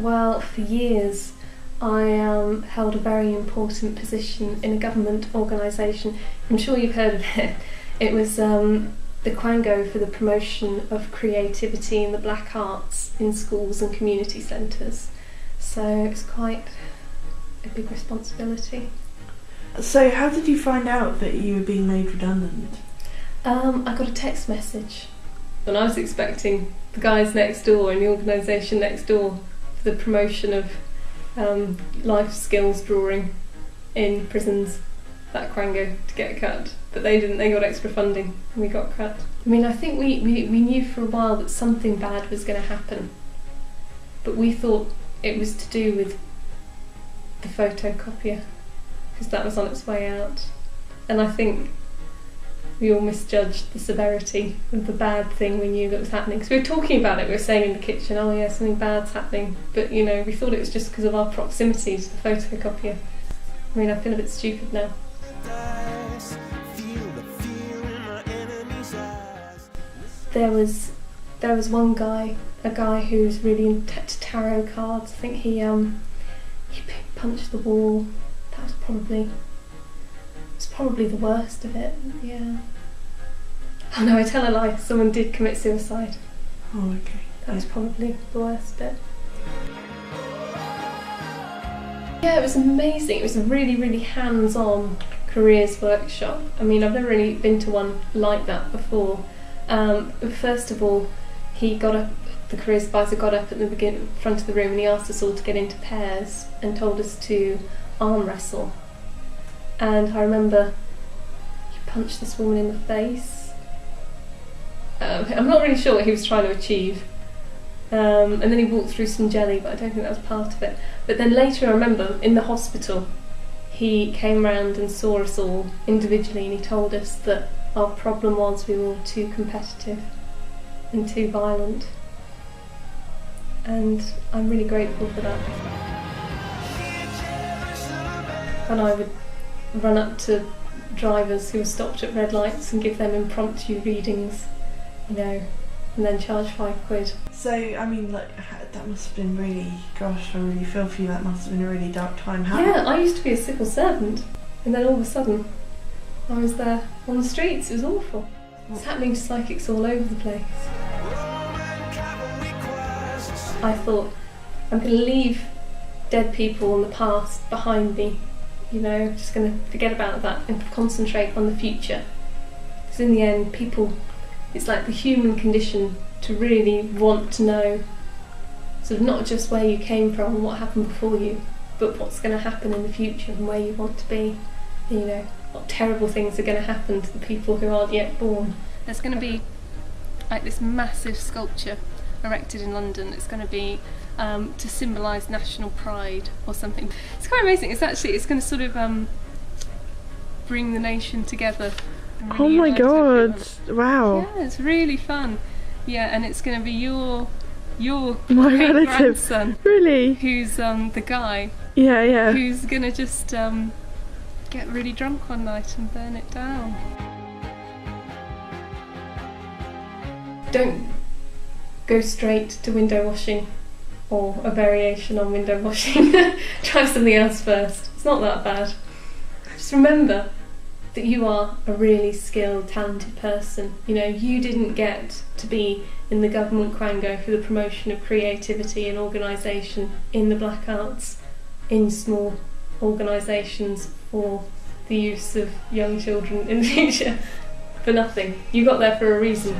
Well, for years I held a very important position in a government organisation. I'm sure you've heard of it. It was the quango for the promotion of creativity in the black arts in schools and community centres. So it's quite a big responsibility. So how did you find out that you were being made redundant? I got a text message, and I was expecting the guys next door in the organisation next door for the promotion of life skills drawing in prisons, that quango, to get cut. But they didn't, they got extra funding and we got cut. I mean, I think we knew for a while that something bad was going to happen, but we thought it was to do with the photocopier, because that was on its way out. And I think we all misjudged the severity of the bad thing we knew that was happening. Because we were talking about it, we were saying in the kitchen, oh yeah, something bad's happening. But you know, we thought it was just because of our proximity to the photocopier. I mean, I feel a bit stupid now. There was one guy, a guy who's really into tarot cards. I think he punched the wall. That was probably the worst of it. Yeah. Oh no, I tell a lie. Someone did commit suicide. Oh, okay. That was probably the worst bit. Yeah, it was amazing. It was a really, really hands-on careers workshop. I mean, I've never really been to one like that before. First of all, he got up. The careers advisor got up at the front of the room and he asked us all to get into pairs and told us to arm wrestle. And I remember he punched this woman in the face. I'm not really sure what he was trying to achieve. And then he walked through some jelly, but I don't think that was part of it. But then later, I remember in the hospital, he came round and saw us all individually, and he told us that our problem was we were all too competitive and too violent. And I'm really grateful for that. And I would run up to drivers who were stopped at red lights and give them impromptu readings, you know, and then charge £5. So, I mean, like, that must have been really, gosh, I really feel for you, that must have been a really dark time. Yeah, I used to be a civil servant, and then all of a sudden, I was there on the streets. It was awful. It's happening to psychics all over the place. I thought, I'm going to leave dead people in the past behind me, you know, just going to forget about that and concentrate on the future. Because in the end, people, it's like the human condition to really want to know sort of not just where you came from and what happened before you, but what's going to happen in the future and where you want to be. You know, what terrible things are going to happen to the people who aren't yet born. There's going to be like this massive sculpture erected in London. It's going to be to symbolise national pride or something. It's quite amazing. It's going to sort of bring the nation together. Really, oh my god! Wow. Yeah, it's really fun. Yeah, and it's going to be your my great relative grandson. Really? Who's the guy? Yeah. Who's going to just get really drunk one night and burn it down. Don't go straight to window washing or a variation on window washing. Try something else first. It's not that bad. Just remember that you are a really skilled, talented person. You know, you didn't get to be in the government quango for the promotion of creativity and organisation in the black arts, in small organisations for the use of young children in the future, for nothing. You got there for a reason.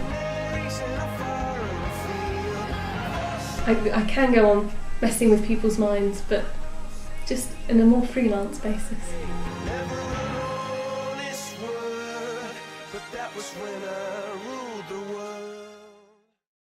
I can go on messing with people's minds, but just in a more freelance basis. Never on this word, but that was when I